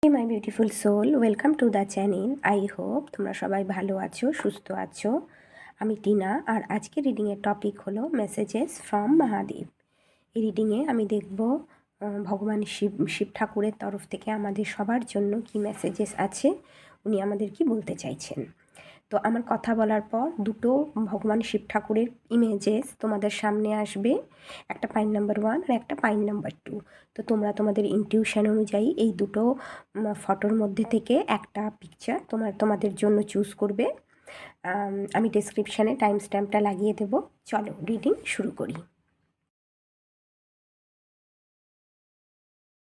Hey my beautiful soul, welcome to the channel. I hope তোমরা সবাই ভালো আছো, সুস্থ আছো। আমি টিনা, আর আজকে রিডিংয়ের টপিক হলো মেসেজেস ফ্রম মহাদেব। এই রিডিংয়ে আমি দেখব ভগবান শিব ঠাকুরের তরফ থেকে আমাদের সবার জন্য কি মেসেজেস আছে, উনি আমাদের কি বলতে চাইছেন। তো আমার কথা বলার পর দুটো ভগবান শিব ঠাকুরের ইমেজেস তোমাদের সামনে আসবে, একটা পাইন নাম্বার 1 আর একটা পাইন নাম্বার 2। তো তোমরা তোমাদের ইনটিউশন অনুযায়ী এই দুটো ফটোর মধ্যে থেকে একটা পিকচার তোমাদের জন্য চুজ করবে। আমি ডেসক্রিপশানে টাইম স্ট্যাম্পটা লাগিয়ে দেবো। চলো রিডিং শুরু করি।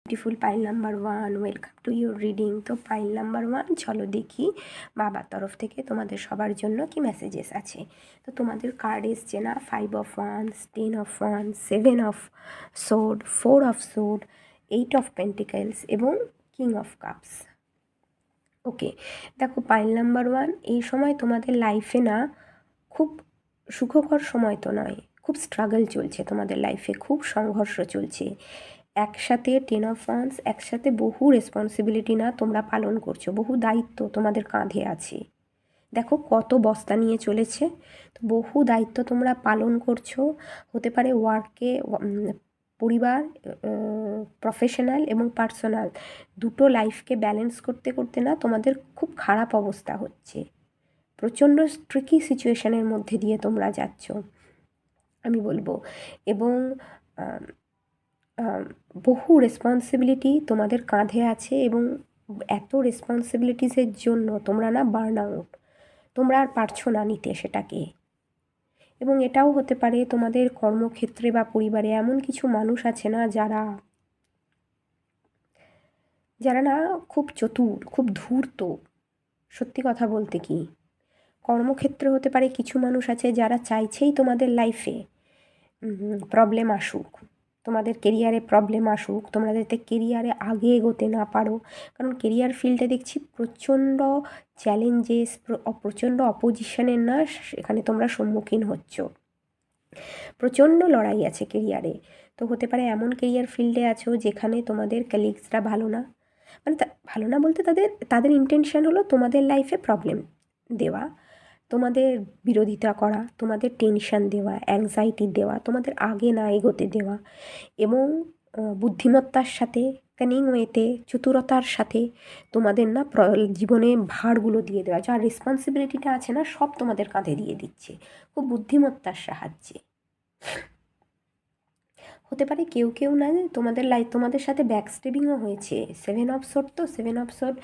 Beautiful pile number 1, welcome to your reading. তো পাইল নাম্বার 1, চলো দেখি বাবার তরফ থেকে তোমাদের সবার জন্য কি মেসেজেস আছে। তো তোমাদের কার্ড এসছে না 5 of wands, 10 of wands, 7 of sword, 4 of sword, 8 of pentacles এবং কিং অফ কাপস। ওকে, দেখো পাইল নাম্বার 1, এই সময় তোমাদের লাইফে না খুব সুখকর সময় তো নয়, খুব স্ট্রাগল চলছে তোমাদের লাইফে, খুব সংঘর্ষ চলছে। একসাথে 10 অফ ওয়ান্স, একসাথে বহু রেসপন্সিবিলিটি না তোমরা পালন করছো, বহু দায়িত্ব তোমাদের কাঁধে আছে। দেখো কত বস্তা নিয়ে চলেছে, তো বহু দায়িত্ব তোমরা পালন করছো। হতে পারে ওয়ার্কে, পরিবার, প্রফেশনাল এবং পার্সোনাল দুটো লাইফকে ব্যালেন্স করতে করতে না তোমাদের খুব খারাপ অবস্থা হচ্ছে। প্রচণ্ড ট্রিকি সিচুয়েশানের মধ্যে দিয়ে তোমরা যাচ্ছ আমি বলবো, এবং বহু রেসপন্সিবিলিটি তোমাদের কাঁধে আছে, এবং এত রেসপন্সিবিলিটিসের জন্য তোমরা না বার্ন আউট, তোমরা আর পারছো না নিতে সেটাকে। এবং এটাও হতে পারে তোমাদের কর্মক্ষেত্রে বা পরিবারে এমন কিছু মানুষ আছে না যারা না খুব চতুর, খুব ধূর্ত। সত্যি কথা বলতে কি, কর্মক্ষেত্রে হতে পারে কিছু মানুষ আছে যারা চাইছেই তোমাদের লাইফে প্রবলেম আসুক, তোমাদের কেরিয়ারে প্রবলেম আসুক, তোমরা যাতে কেরিয়ারে আগে এগোতে না পারো। কারণ কেরিয়ার ফিল্ডে দেখছি প্রচণ্ড চ্যালেঞ্জেস, প্রচণ্ড অপোজিশনের না এখানে তোমরা সম্মুখীন হচ্ছ। প্রচণ্ড লড়াই আছে কেরিয়ারে। তো হতে পারে এমন কেরিয়ার ফিল্ডে আছো যেখানে তোমাদের কলিগসরা ভালো না, মানে ভালো না বলতে তাদের ইন্টেনশন হলো তোমাদের লাইফে প্রবলেম দেওয়া, তোমাদের বিরোধিতা করা, তোমাদের টেনশন দেওয়া, অ্যাংজাইটি দেওয়া, তোমাদের আগে না এগোতে দেওয়া, এবং বুদ্ধিমত্তার সাথে, কানিং ওয়েতে, চতুরতার সাথে তোমাদের না জীবনে ভারগুলো দিয়ে দেওয়া, যার রেসপন্সিবিলিটিটা আছে না সব তোমাদের কাঁধে দিয়ে দিচ্ছে খুব বুদ্ধিমত্তার সাহায্যে। হতে পারে কেউ কেউ না তোমাদের সাথে ব্যাকস্টেবিংও হয়েছে। 7 অফ সোর্ড, তো 7 অফ সোর্ড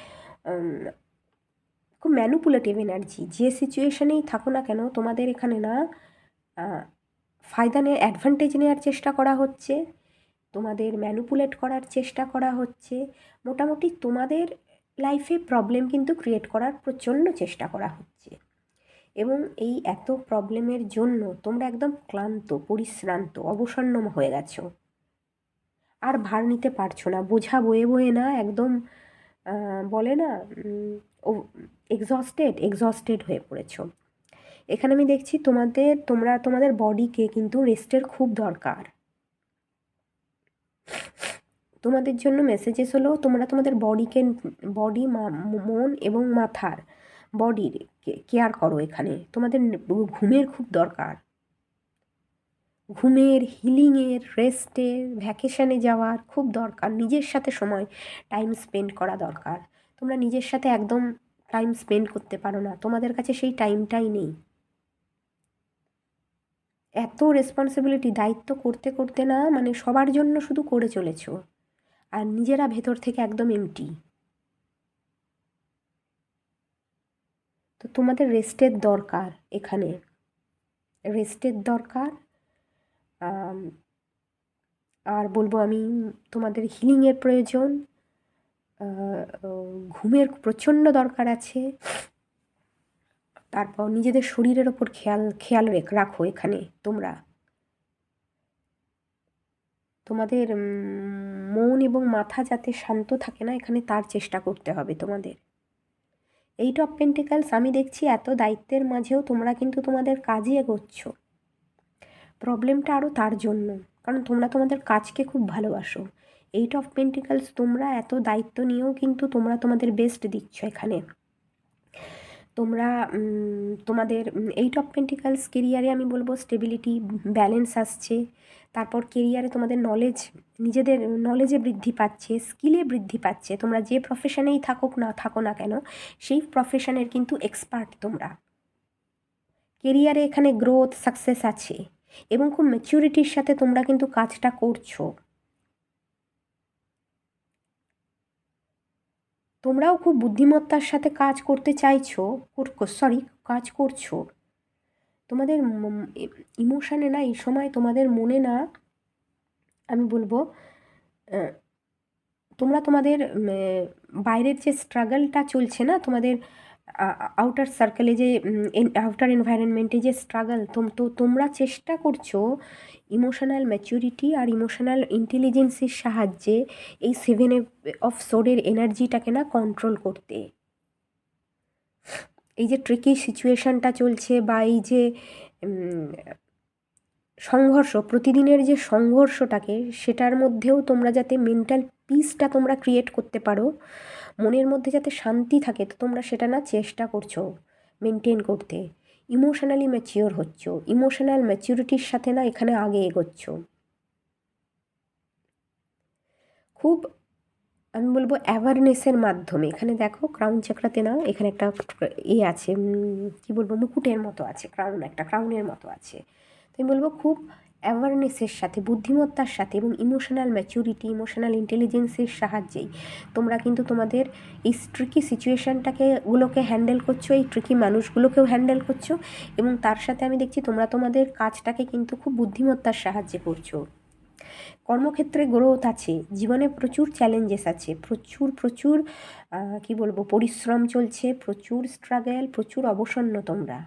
খুব ম্যানুপুলেটিভ এনার্জি। যে সিচুয়েশানেই থাকো না কেন তোমাদের এখানে না ফায়দা অ্যাডভান্টেজ নেওয়ার চেষ্টা করা হচ্ছে, তোমাদের ম্যানুপুলেট করার চেষ্টা করা হচ্ছে। মোটামুটি তোমাদের লাইফে প্রবলেম কিন্তু ক্রিয়েট করার প্রচণ্ড চেষ্টা করা হচ্ছে, এবং এই এত প্রবলেমের জন্য তোমরা একদম ক্লান্ত, পরিশ্রান্ত, অবসন্ন হয়ে গেছো, আর ভার নিতে পারছো না, বোঝা বয়ে বয়ে না একদম বলে না এক্সস্টেড হয়ে পড়েছো। এখানে আমি দেখছি তোমাদের বডিকে কিন্তু রেস্টের খুব দরকার। তোমাদের জন্য মেসেজেস হলো তোমরা তোমাদের বডি, মন এবং মাথার বডির কেয়ার করো। এখানে তোমাদের ঘুমের খুব দরকার, ঘুমের, হিলিংয়ের, রেস্টের, ভ্যাকেশানে যাওয়ার খুব দরকার। নিজের সাথে সময় টাইম স্পেন্ড করা দরকার। তোমরা নিজের সাথে একদম টাইম স্পেন্ড করতে পারো না, তোমাদের কাছে সেই টাইমটাই নেই। এত রেসপন্সিবিলিটি, দায়িত্ব করতে করতে না মানে সবার জন্য শুধু করে চলেছো, আর নিজেরা ভেতর থেকে একদম এমটি। তো তোমাদের রেস্টের দরকার, এখানে রেস্টের দরকার। আর বলবো আমি, তোমাদের হিলিংয়ের প্রয়োজন, ঘুমের প্রচণ্ড দরকার আছে। তারপর নিজেদের শরীরের ওপর খেয়াল রাখো। এখানে তোমাদের মন এবং মাথা যাতে শান্ত থাকে না এখানে, তার চেষ্টা করতে হবে তোমাদের। 8 অফ পেন্টিকালস আমি দেখছি এত দায়িত্বের মাঝেও তোমরা কিন্তু তোমাদের কাজে এগোচ্ছ। প্রবলেমটা আরও তার জন্য, কারণ তোমরা তোমাদের কাজকে খুব ভালোবাসো, এইট অফ পেন্টিকালস, তোমরা এত দায়িত্ব নিয়েও কিন্তু তোমরা তোমাদের বেস্ট দিচ্ছ এখানে। তোমরা তোমাদের এইট অফ পেন্টিকালস কেরিয়ারে আমি বলবো স্টেবিলিটি, ব্যালেন্স আসছে। তারপর কেরিয়ারে তোমাদের নলেজ, নিজেদের নলেজে বৃদ্ধি পাচ্ছে, স্কিলে বৃদ্ধি পাচ্ছে। তোমরা যে প্রফেশনেই থাকো না কেন, সেই প্রফেশনের কিন্তু এক্সপার্ট তোমরা। কেরিয়ারে এখানে গ্রোথ, সাকসেস আছে এবং খুব ম্যাচুরিটির সাথে তোমরা কিন্তু কাজটা করছো। তোমরাও খুব বুদ্ধিমত্তার সাথে কাজ করতে চাইছো, কাজ করছো। তোমাদের ইমোশানে না এই সময়, তোমাদের মনে না, আমি বলবো তোমরা তোমাদের বাইরের যে স্ট্রাগলটা চলছে না তোমাদের আউটার সার্কেলে, যে আউটার এনভায়রনমেন্টে যে স্ট্রাগল, তো তোমরা চেষ্টা করছো ইমোশনাল ম্যাচুরিটি আর ইমোশনাল ইন্টেলিজেন্সের সাহায্যে এই 7 অফ সোর্ডের এনার্জিটাকে না কন্ট্রোল করতে। এই যে ট্রিকি সিচুয়েশানটা চলছে, বা এই যে সংঘর্ষ, প্রতিদিনের যে সংঘর্ষটাকে, সেটার মধ্যেও তোমরা যাতে মেন্টাল পিসটা তোমরা ক্রিয়েট করতে পারো, মনের মধ্যে যাতে শান্তি থাকে, তো তোমরা সেটা না চেষ্টা করছো মেনটেন করতে। ইমোশনালি ম্যাচিওর হচ্ছ, ইমোশনাল ম্যাচিউরিটির সাথে না এখানে আগে এগোচ্ছ। খুব আমি বলবো অ্যাওয়ারনেসের মাধ্যমে। এখানে দেখো ক্রাউন চাকরাতে না, এখানে একটা আছে, কি বলবো, মুকুটের মতো আছে, ক্রাউনের মতো আছে। তো আমি বলবো খুব অ্যাওয়ারনেসের সাথে, বুদ্ধিমত্তার সাথে এবং ইমোশনাল ম্যাচুরিটি, ইমোশনাল ইন্টেলিজেন্সের সাহায্যেই তোমরা কিন্তু তোমাদের এই ট্রিকি গুলোকে হ্যান্ডেল করছো, এই ট্রিকি মানুষগুলোকেও হ্যান্ডেল করছো, এবং তার সাথে আমি দেখছি তোমরা তোমাদের কাজটাকে কিন্তু খুব বুদ্ধিমত্তার সাহায্যে করছো। কর্মক্ষেত্রে গ্রোথ আছে, জীবনে প্রচুর চ্যালেঞ্জেস আছে, প্রচুর কি বলবো, পরিশ্রম চলছে, প্রচুর স্ট্রাগল, প্রচুর অবসন্ন তোমরা,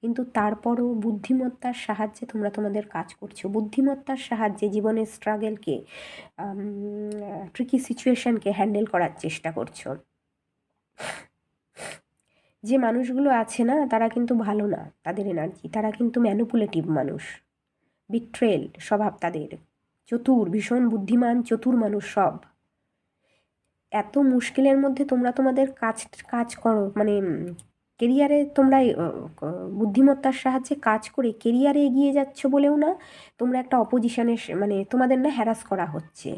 কিন্তু তারপরও বুদ্ধিমত্তার সাহায্যে তোমরা তোমাদের কাজ করছো। বুদ্ধিমত্তার সাহায্যে জীবনের স্ট্রাগলকে, ট্রিকি সিচুয়েশানকে হ্যান্ডেল করার চেষ্টা করছো। যে মানুষগুলো আছে না, তারা কিন্তু ভালো না, তাদের এনার্জি, তারা কিন্তু ম্যানিপুলেটিভ মানুষ, বিট্রেল স্বভাব তাদের, চতুর, ভীষণ বুদ্ধিমান, চতুর মানুষ সব। এত মুশকিলের মধ্যে তোমরা তোমাদের কাজ করো, মানে কেরিয়ারে তোমরা বুদ্ধিমত্তার সাহায্যে কাজ করে কেরিয়ারে এগিয়ে যাচ্ছ বলেও না তোমরা একটা অপোজিশনের, মানে তোমাদের না হ্যারাস করা হচ্ছে।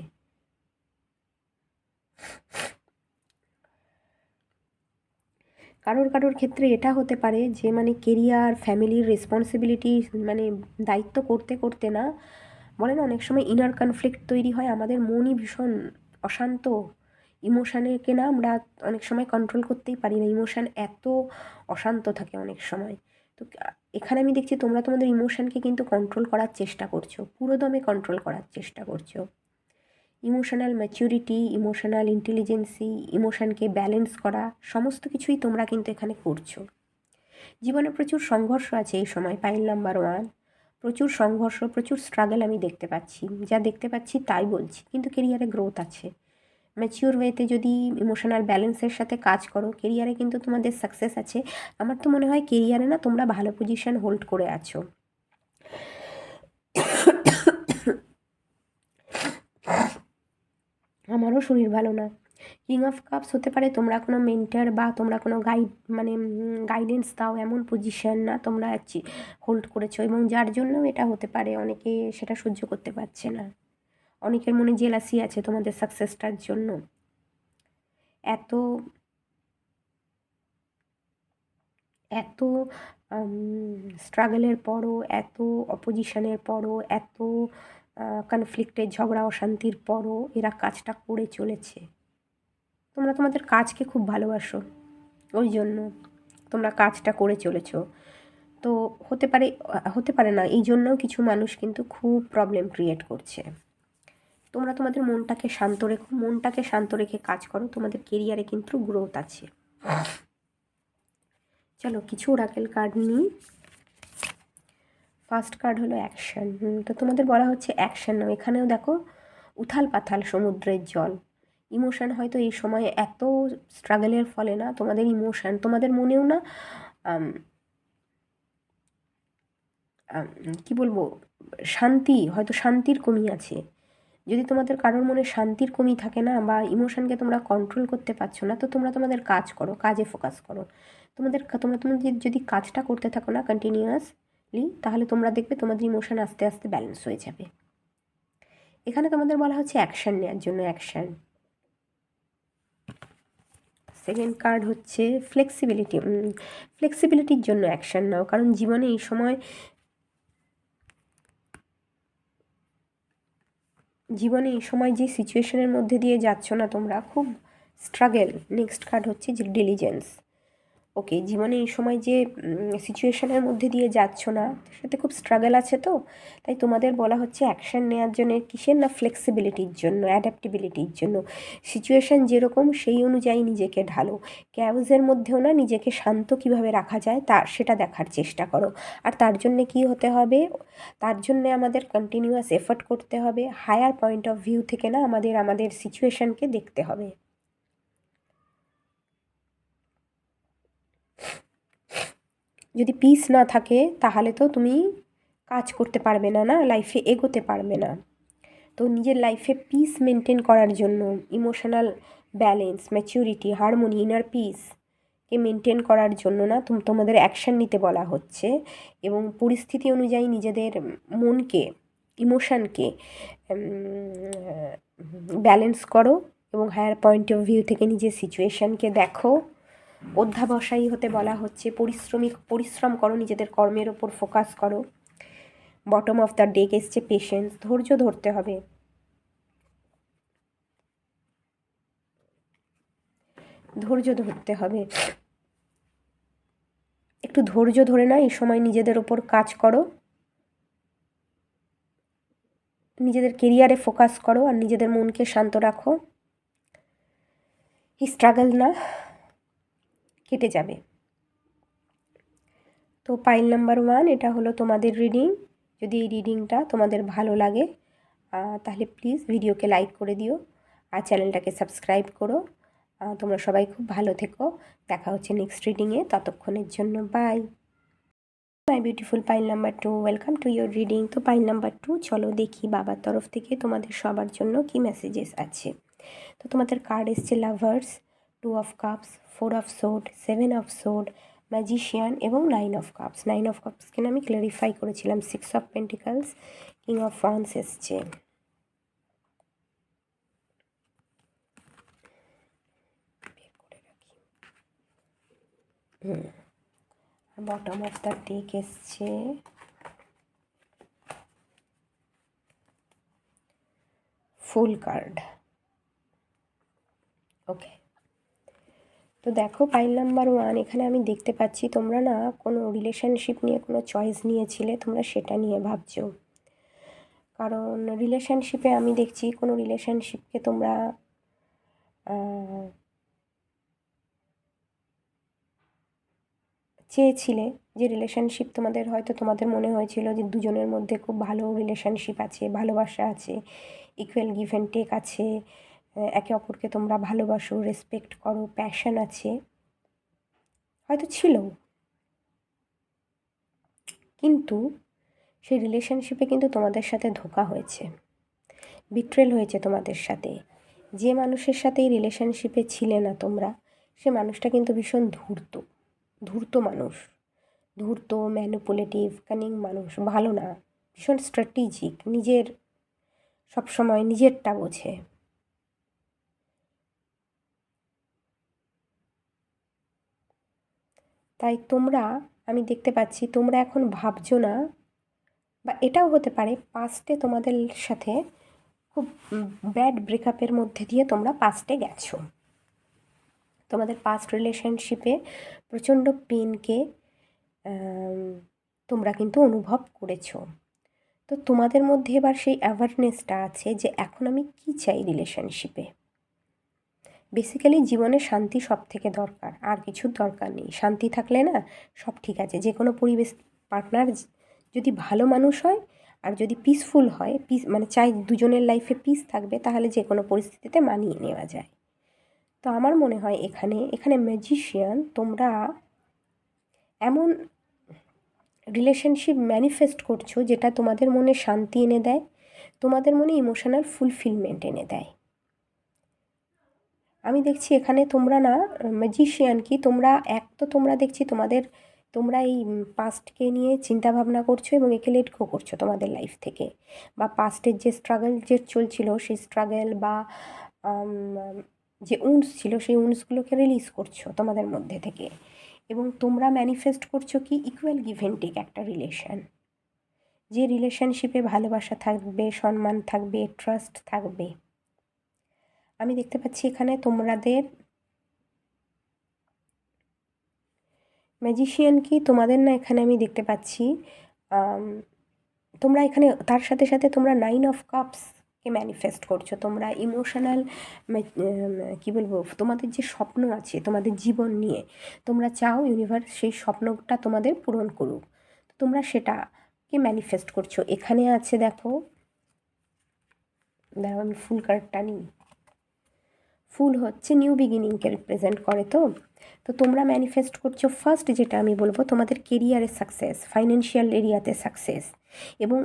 কারোর ক্ষেত্রে এটা হতে পারে যে মানে কেরিয়ার, ফ্যামিলির রেসপন্সিবিলিটি, মানে দায়িত্ব করতে করতে না, বলে না অনেক সময় ইনার কনফ্লিক্ট তৈরি হয়, আমাদের মনই ভীষণ অশান্ত, ইমোশানকে না আমরা অনেক সময় কন্ট্রোল করতেই পারি না, ইমোশান এত অশান্ত থাকে অনেক সময়। তো এখানে আমি দেখছি তোমরা তোমাদের ইমোশানকে কিন্তু কন্ট্রোল করার চেষ্টা করছো, পুরোদমে কন্ট্রোল করার চেষ্টা করছো। ইমোশনাল ম্যাচুরিটি, ইমোশনাল ইন্টেলিজেন্সি, ইমোশানকে ব্যালেন্স করা, সমস্ত কিছুই তোমরা কিন্তু এখানে করছো। জীবনে প্রচুর সংঘর্ষ আছে এই সময়, পাইল নাম্বার 1, প্রচুর সংঘর্ষ, প্রচুর স্ট্রাগল আমি দেখতে পাচ্ছি, যা দেখতে পাচ্ছি তাই বলছি, কিন্তু কেরিয়ারে গ্রোথ আছে। ম্যাচিওর ওয়েতে যদি ইমোশনাল ব্যালেন্সের সাথে কাজ করো, কেরিয়ারে কিন্তু তোমাদের সাকসেস আছে। আমার তো মনে হয় কেরিয়ারে না তোমরা ভালো পজিশন হোল্ড করে আছো। আমারও শরীর ভালো না। কিং অফ কাপস হতে পারে তোমরা কোনো মেন্টার বা তোমরা কোনো মানে গাইডেন্স দাও এমন পজিশন না তোমরা হোল্ড করেছো, এবং যার জন্য এটা হতে পারে অনেকে সেটা সহ্য করতে পারছে না। অনেকের মনে জেলাসি আছে তোমাদের সাকসেসটার জন্য। এত এত স্ট্রাগলের পরও, এত অপোজিশনের পরও, এত কনফ্লিক্টের, ঝগড়া অশান্তির পরও এরা কাজটা করে চলেছে। তোমরা তোমাদের কাজকে খুব ভালোবাসো, ওই জন্য তোমরা কাজটা করে চলেছো। তো হতে পারে না, এই জন্যও কিছু মানুষ কিন্তু খুব প্রবলেম ক্রিয়েট করছে। তোমরা তোমাদের মনটাকে শান্ত রেখে কাজ করো, তোমাদের কেরিয়ারে কিন্তু গ্রোথ আছে। চলো কিছু ওরাকেল কার্ড নিই। ফার্স্ট কার্ড হলো অ্যাকশন। তো তোমাদের বলা হচ্ছে অ্যাকশন নাও। এখানেও দেখো উথাল পাথাল সমুদ্রের জল, ইমোশান হয়তো এই সময় এত স্ট্রাগলের ফলে না তোমাদের ইমোশান, তোমাদের মনেও না কি বলবো, শান্তির কমি আছে, যদি তোমাদের কারোর মনে শান্তির কমি থাকে না, বা ইমোশনকে তোমরা কন্ট্রোল করতে পারছো না, তো তোমরা তোমাদের কাজ করো, কাজে ফোকাস করো। তোমাদের যদি কাজটা করতে থাকো না কন্টিনিউয়াসলি, তাহলে তোমরা দেখবে তোমাদের ইমোশন আস্তে আস্তে ব্যালেন্স হয়ে যাবে। এখানে তোমাদের বলা হচ্ছে অ্যাকশান নেওয়ার জন্য, অ্যাকশান। সেকেন্ড কার্ড হচ্ছে ফ্লেক্সিবিলিটি। ফ্লেক্সিবিলিটির জন্য অ্যাকশান নাও, কারণ জীবনে এই সময় যে সিচুয়েশনের মধ্যে দিয়ে যাচ্ছ না তোমরা, খুব স্ট্রাগল। নেক্সট কার্ড হচ্ছে যে ডিলিজেন্স। ওকে, জীবনে এই সময় যে সিচুয়েশনের মধ্যে দিয়ে যাচ্ছ না, সেটা খুব স্ট্রাগল আছে, তো তাই তোমাদের বলা হচ্ছে অ্যাকশান নেওয়ার জন্য। কিসের না? ফ্লেক্সিবিলিটির জন্য, অ্যাডাপ্টেবিলিটির জন্য। সিচুয়েশান যেরকম সেই অনুযায়ী নিজেকে ঢালো। ক্যাওসের মধ্যেও না নিজেকে শান্ত কিভাবে রাখা যায় সেটা দেখার চেষ্টা করো। আর তার জন্যে কি হতে হবে? তার জন্যে আমাদের কন্টিনিউয়াস এফোর্ট করতে হবে। হায়ার পয়েন্ট অফ ভিউ থেকে না আমাদের সিচুয়েশানকে দেখতে হবে। যদি পিস না থাকে তাহলে তো তুমি কাজ করতে পারবে না, লাইফে এগোতে পারবে না। তো নিজের লাইফে পিস মেনটেন করার জন্য, emotional balance, maturity, harmony, inner পিসকে মেনটেন করার জন্য না তোমাদের অ্যাকশান নিতে বলা হচ্ছে। এবং পরিস্থিতি অনুযায়ী নিজেদের মনকে, ইমোশানকে ব্যালেন্স করো, এবং হায়ার পয়েন্ট অফ ভিউ থেকে নিজের সিচুয়েশানকে দেখো। অধ্যাবসায়ী হতে বলা হচ্ছে। পরিশ্রম করো, নিজেদের কর্মের ওপর ফোকাস করো। বটম অফ দ্য ডেক এসছে পেশেন্স, ধৈর্য ধরতে হবে। একটু ধৈর্য ধরে না এই সময় নিজেদের ওপর কাজ করো, নিজেদের কেরিয়ারে ফোকাস করো, আর নিজেদের মনকে শান্ত রাখো। এই স্ট্রাগল না কেটে যাবে। তো পাইল নাম্বার 1 এটা হলো তোমাদের রিডিং। যদি এই রিডিংটা তোমাদের ভালো লাগে তাহলে প্লিজ ভিডিওকে লাইক করে দিও, আর চ্যানেলটাকে সাবস্ক্রাইব করো। তোমরা সবাই খুব ভালো থেকো। দেখা হচ্ছে নেক্সট রিডিংয়ে, ততক্ষণের জন্য bye. My beautiful pile number 2, welcome to your reading. তো পাইল নাম্বার 2, চলো দেখি বাবার তরফ থেকে তোমাদের সবার জন্য কি মেসেজেস আছে। তো তোমাদের কার্ড এসছে lovers, 2 of cups, 4 of sword, 7 of sword, magician এবং 9 অফ কাপস। 9 অফ কাপসকে আমি ক্লারিফাই করেছিলাম। 6 of pentacles, king of wands এসছে। বটম অফ দ্য ডেক এসছে ফুল কার্ড। ওকে, তো দেখো পাইল নাম্বার 1, এখানে আমি দেখতে পাচ্ছি তোমরা না কোনো রিলেশনশিপ নিয়ে কোনো চয়েস নিয়েছিলে, তোমরা সেটা নিয়ে ভাবছো। কারণ রিলেশনশিপে আমি দেখছি কোনো রিলেশনশিপকে তোমরা চেয়েছিলে, যে রিলেশনশিপ তোমাদের মনে হয়েছিল যে দুজনের মধ্যে খুব ভালো রিলেশনশিপ আছে, ভালোবাসা আছে, ইকুয়াল গিভ অ্যান্ড টেক আছে, একে অপরকে তোমরা ভালোবাসো, রেসপেক্ট করো, প্যাশন আছে, হয়তো ছিল। কিন্তু সেই রিলেশনশিপে কিন্তু তোমাদের সাথে ধোঁকা হয়েছে, বিট্রেল হয়েছে তোমাদের সাথে। যে মানুষের সাথে এই রিলেশনশিপে ছিলে না তোমরা, সে মানুষটা কিন্তু ভীষণ ধূর্ত মানুষ, ধূর্ত, ম্যানিপুলেটিভ, কানিং মানুষ, ভালো না, ভীষণ স্ট্র্যাটেজিক, সবসময় নিজেরটা বোঝে। তাই আমি দেখতে পাচ্ছি তোমরা এখন ভাবছো না, বা এটাও হতে পারে পাস্টে তোমাদের সাথে খুব ব্যাড ব্রেকআপের মধ্যে দিয়ে তোমরা পাস্টে গেছো। তোমাদের পাস্ট রিলেশনশিপে প্রচণ্ড পেনকে তোমরা কিন্তু অনুভব করেছো। তো তোমাদের মধ্যে এবার সেই অ্যাওয়ারনেসটা আছে যে এখন আমি কী চাই রিলেশনশিপে। বেসিক্যালি জীবনে শান্তি সব থেকে দরকার, আর কিছুর দরকার নেই। শান্তি থাকলে না সব ঠিক আছে। যে কোনো পরিবেশ, পার্টনার যদি ভালো মানুষ হয় আর যদি পিসফুল হয়, মানে চাই দুজনের লাইফে পিস থাকবে, তাহলে যে কোনো পরিস্থিতিতে মানিয়ে নেওয়া যায়। তো আমার মনে হয় এখানে ম্যাজিশিয়ান, তোমরা এমন রিলেশনশিপ ম্যানিফেস্ট করছো যেটা তোমাদের মনে শান্তি এনে দেয়, তোমাদের মনে ইমোশনাল ফুলফিলমেন্ট এনে দেয়। আমি দেখছি এখানে তোমরা না ম্যাজিশিয়ান কি, তোমরা তো তোমরা দেখছি তোমরা এই পাস্টকে নিয়ে চিন্তা ভাবনা করছো এবং একে লেট গো করছো তোমাদের লাইফ থেকে, বা পাস্টের যে স্ট্রাগল যে চলছিল সেই স্ট্রাগল বা যে উন্স ছিল সেই উন্সগুলোকে রিলিজ করছো তোমাদের মধ্যে থেকে, এবং তোমরা ম্যানিফেস্ট করছো কি ইকুয়াল গিভ অ্যান্ড টেক একটা রিলেশন, যে রিলেশনশিপে ভালোবাসা থাকবে, সম্মান থাকবে, ট্রাস্ট থাকবে। আমি দেখতে পাচ্ছি এখানে তোমাদের ম্যাজিশিয়ান কি, তোমাদের না এখানে আমি দেখতে পাচ্ছি তোমরা এখানে তার সাথে সাথে তোমরা 9 অফ কাপসকে ম্যানিফেস্ট করছো। তোমরা ইমোশনাল কী বলবো, তোমাদের যে স্বপ্ন আছে তোমাদের জীবন নিয়ে, তোমরা চাও ইউনিভার্স সেই স্বপ্নটা তোমাদের পূরণ করুক, তোমরা সেটাকে ম্যানিফেস্ট করছো। এখানে আছে দেখো আমি ফুল কার্ডটা নিই। ফুল হচ্ছে নিউ বিগিনিংকে রিপ্রেজেন্ট করে। তো তোমরা ম্যানিফেস্ট করছো ফার্স্ট, যেটা আমি বলবো, তোমাদের কেরিয়ারে সাকসেস, ফাইন্যান্সিয়াল এরিয়াতে সাকসেস, এবং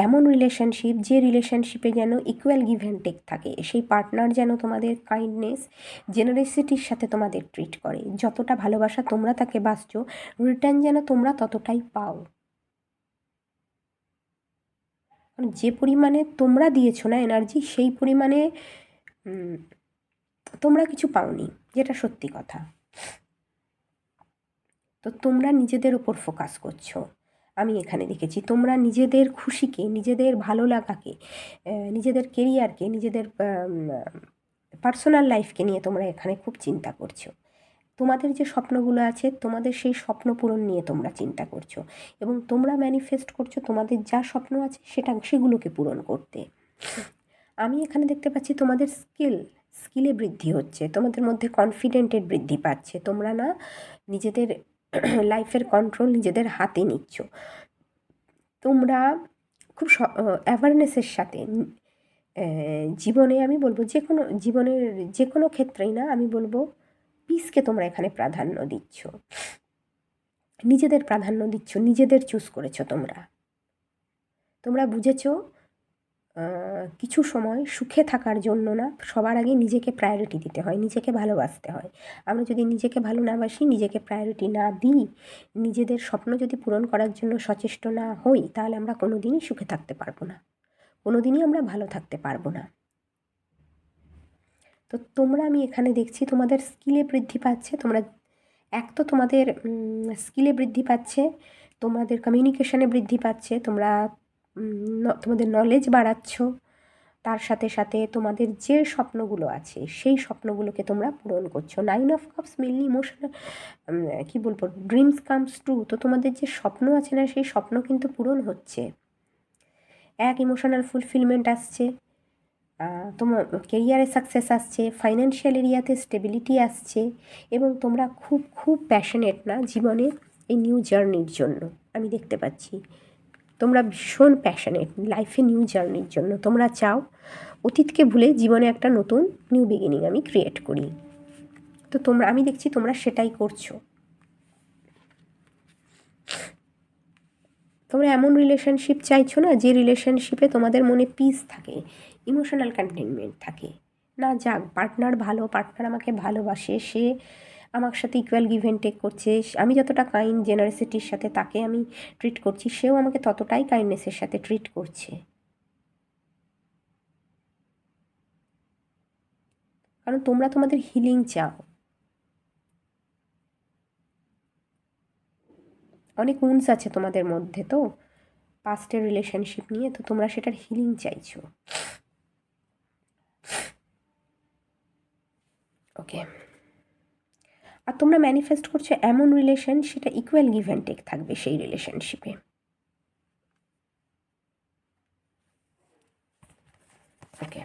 এমন রিলেশনশিপ যে রিলেশনশিপে যেন ইকুয়াল গিভ অ্যান্ড টেক থাকে, সেই পার্টনার যেন তোমাদের কাইন্ডনেস, জেনারেসিটির সাথে তোমাদের ট্রিট করে, যতটা ভালোবাসা তোমরা তাকে বাসছো, রিটার্ন যেন তোমরা ততটাই পাও। যে পরিমাণে তোমরা দিয়েছো না এনার্জি, সেই পরিমাণে তোমরা কিছু পাওনি, যেটা সত্যি কথা। তো তোমরা নিজেদের উপর ফোকাস করছো, আমি এখানে দেখেছি। তোমরা নিজেদের খুশিকে, নিজেদের ভালো লাগাকে, নিজেদের কেরিয়ারকে, নিজেদের পার্সোনাল লাইফকে নিয়ে তোমরা এখানে খুব চিন্তা করছো। তোমাদের যে স্বপ্নগুলো আছে, তোমাদের সেই স্বপ্ন পূরণ নিয়ে তোমরা চিন্তা করছো, এবং তোমরা ম্যানিফেস্ট করছো তোমাদের যা স্বপ্ন আছে সেগুলোকে পূরণ করতে। আমি এখানে দেখতে পাচ্ছি তোমাদের স্কিলে বৃদ্ধি হচ্ছে, তোমাদের মধ্যে কনফিডেন্টের বৃদ্ধি পাচ্ছে। তোমরা না নিজেদের লাইফের কন্ট্রোল নিজেদের হাতে নিচ্ছ। তোমরা খুব অ্যাওয়ারনেসের সাথে জীবনে, আমি বলবো জীবনের যে কোনো ক্ষেত্রেই না, আমি বলবো পিসকে তোমরা এখানে প্রাধান্য দিচ্ছ, নিজেদের প্রাধান্য দিচ্ছ, নিজেদের চুজ করেছো। তোমরা বুঝেছো কিছু সময় সুখে থাকার জন্য না সবার আগে নিজেকে প্রায়োরিটি দিতে হয়, নিজেকে ভালোবাসতে হয়। আমরা যদি নিজেকে ভালো না বাসি, নিজেকে প্রায়োরিটি না দিই, নিজেদের স্বপ্ন যদি পূরণ করার জন্য সচেষ্ট না হই, তাহলে আমরা কোনো দিনই সুখে থাকতে পারবো না, কোনো দিনই আমরা ভালো থাকতে পারবো না। তো তোমরা, আমি এখানে দেখছি তোমাদের স্কিলে বৃদ্ধি পাচ্ছে। তোমরা তো তোমাদের স্কিলে বৃদ্ধি পাচ্ছে, তোমাদের কমিউনিকেশনে বৃদ্ধি পাচ্ছে, তোমরা তোমাদের নলেজ বাড়াচ্ছ, তার সাথে সাথে তোমাদের যে স্বপ্নগুলো আছে সেই স্বপ্নগুলোকে তোমরা পূরণ করছো। 9 অফ কাপস মেনলি ইমোশনাল, কী বলবো, ড্রিমস কামস ট্রু। তো তোমাদের যে স্বপ্ন আছে না, সেই স্বপ্ন কিন্তু পূরণ হচ্ছে। ইমোশনাল ফুলফিলমেন্ট আসছে, তোমার কেরিয়ারে সাকসেস আসছে, ফাইন্যান্সিয়াল এরিয়াতে স্টেবিলিটি আসছে, এবং তোমরা খুব খুব প্যাশনেট না জীবনে এই নিউ জার্নির জন্য। আমি দেখতে পাচ্ছি তোমরা ভীষণ প্যাশনেট লাইফে নিউ জার্নির জন্য। তোমরা চাও অতীতকে ভুলে জীবনে একটা নতুন নিউ বিগিনিং আমি ক্রিয়েট করি। তো আমি দেখছি তোমরা সেটাই করছো। তোমরা এমন রিলেশনশিপ চাইছো না, যে রিলেশনশিপে তোমাদের মনে পিস থাকে, ইমোশনাল কন্টেনমেন্ট থাকে, না যাক পার্টনার ভালো, পার্টনার আমাকে ভালোবাসে, সে আমার সাথে ইকুয়াল গিভ অ্যান্ড টেক করছে, আমি যতটা কাইন্ড জেনারেসিটির সাথে তাকে আমি ট্রিট করছি, সেও আমাকে ততটাই কাইন্ডনেসের সাথে ট্রিট করছে। কারণ তোমরা তোমাদের হিলিং চাও, অনেক উন্স আছে তোমাদের মধ্যে তো পাস্টের রিলেশনশিপ নিয়ে, তো তোমরা সেটার হিলিং চাইছো। ওকে, আর তোমরা ম্যানিফেস্ট করছো এমন রিলেশন, সেটা ইকুয়াল গিভ অ্যান্ড টেক থাকবে সেই রিলেশনশিপে। ওকে,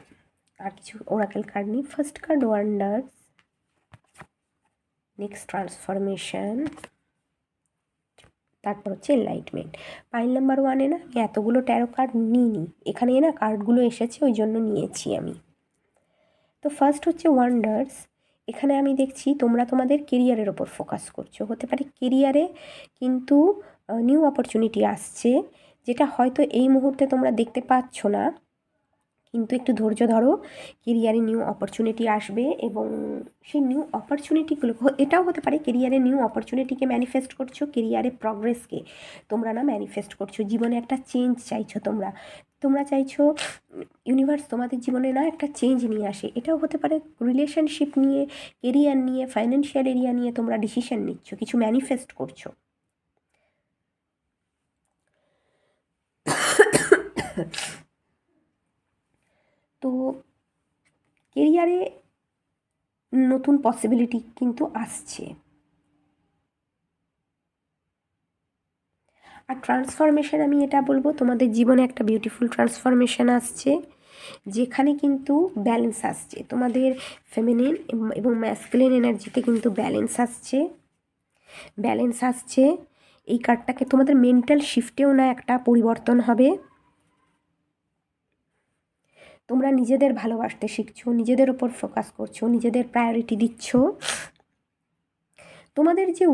আর কিছু ওরাকেল কার্ড নিই। First card wonders, next transformation, তারপর হচ্ছে এনলাইটমেন্ট। পাইল নাম্বার 1-এ না আমি এতগুলো ট্যারো কার্ড নিইনি, এখানে না কার্ডগুলো এসেছে ওই জন্য নিয়েছি আমি। তো ফার্স্ট হচ্ছে ওয়ান্ডার্স। এখানে আমি দেখছি তোমরা তোমাদের কেরিয়ারের ওপর ফোকাস করছো, হতে পারে কেরিয়ারে কিন্তু নিউ অপরচুনিটি আসছে, যেটা হয়তো এই মুহূর্তে তোমরা দেখতে পাচ্ছ না, কিন্তু একটু ধৈর্য ধরো, কেরিয়ারে নিউ অপরচুনিটি আসবে এবং সেই নিউ অপরচুনিটিগুলো এটাও হতে পারে কেরিয়ারে নিউ অপরচুনিটিকে ম্যানিফেস্ট করছো, কেরিয়ারে প্রগ্রেসকে তোমরা না ম্যানিফেস্ট করছো, জীবনে একটা চেঞ্জ চাইছো তোমরা তোমরা চাইছো ইউনিভার্স তোমাদের জীবনে না একটা চেঞ্জ নিয়ে আসে। এটাও হতে পারে রিলেশনশিপ নিয়ে, কেরিয়ার নিয়ে, ফাইন্যান্সিয়াল এরিয়া নিয়ে তোমরা ডিসিশন নিচ্ছ, কিছু ম্যানিফেস্ট করছো। তো কেরিয়ারে নতুন পসিবিলিটি কিন্তু আসছে। আর ট্রান্সফরমেশন, আমি এটা বলবো তোমাদের জীবনে একটা বিউটিফুল ট্রান্সফরমেশন আসছে, যেখানে কিন্তু ব্যালেন্স আসছে, তোমাদের ফেমিনিন এবং ম্যাসকুলিন এনার্জিতে কিন্তু ব্যালেন্স আসছে। এই কার্ডটাকে তোমাদের মেন্টাল শিফটেও না একটা পরিবর্তন হবে। তোমরা নিজেদের ভালোবাসতে শিখছো, নিজেদের ওপর ফোকাস করছো, নিজেদের প্রায়োরিটি দিচ্ছ। তোমাদের যে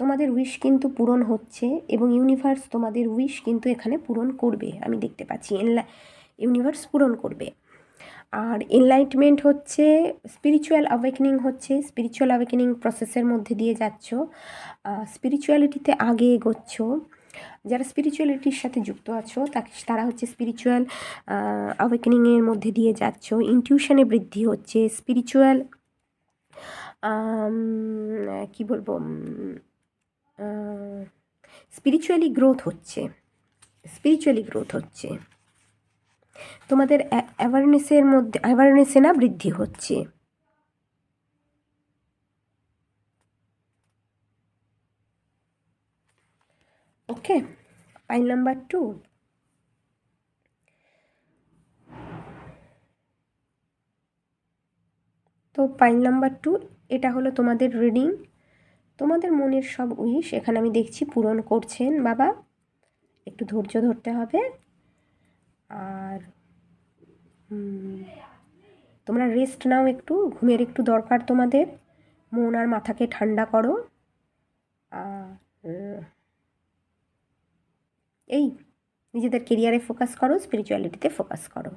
তোমাদের উইশ কিন্তু পূরণ হচ্ছে এবং ইউনিভার্স তোমাদের উইশ কিন্তু এখানে পূরণ করবে, আমি দেখতে পাচ্ছি ইউনিভার্স পূরণ করবে। আর এনলাইটমেন্ট হচ্ছে, স্পিরিচুয়াল অ্যাওয়েকেনিং হচ্ছে, স্পিরিচুয়াল অ্যাওয়েকেনিং প্রসেসের মধ্যে দিয়ে যাচ্ছ, স্পিরিচুয়ালিটিতে আগে এগোচ্ছ। যারা স্পিরিচুয়ালিটির সাথে যুক্ত আছো তারা হচ্ছে স্পিরিচুয়াল অ্যাওয়েকেনিংয়ের মধ্যে দিয়ে যাচ্ছ, ইনটিউশনে বৃদ্ধি হচ্ছে, স্পিরিচুয়াল কি বলবো, স্পিরিচুয়ালি গ্রোথ হচ্ছে, তোমাদের অ্যাওয়ারনেসে না বৃদ্ধি হচ্ছে। ওকে, পাইল নাম্বার 2। তো পাইল নাম্বার 2, এটা হলো তোমাদের রিডিং। তোমাদের মনের সব উইশ এখানে আমি দেখছি পূরণ করছেন বাবা, একটু ধৈর্য ধরতে হবে। আর তোমরা রেস্ট নাও, একটু ঘুমের একটু দরকার তোমাদের, মন আর মাথাকে ঠান্ডা করো। আর এই নিজেদের কেরিয়ারে ফোকাস করো, স্পিরিচুয়ালিটিতে ফোকাস করো।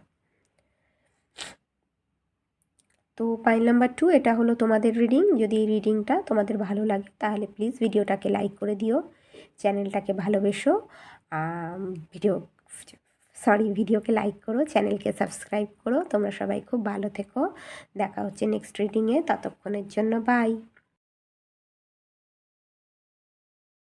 তো পাইল নাম্বার 2, এটা হলো তোমাদের রিডিং। যদি এই রিডিংটা তোমাদের ভালো লাগে তাহলে প্লিজ ভিডিওটাকে লাইক করে দিও, চ্যানেলটাকে ভালোবেসো, ভিডিওকে লাইক করো, চ্যানেলকে সাবস্ক্রাইব করো। তোমরা সবাই খুব ভালো থেকো, দেখা হচ্ছে নেক্সট রিডিংয়ে, ততক্ষণের জন্য বাই।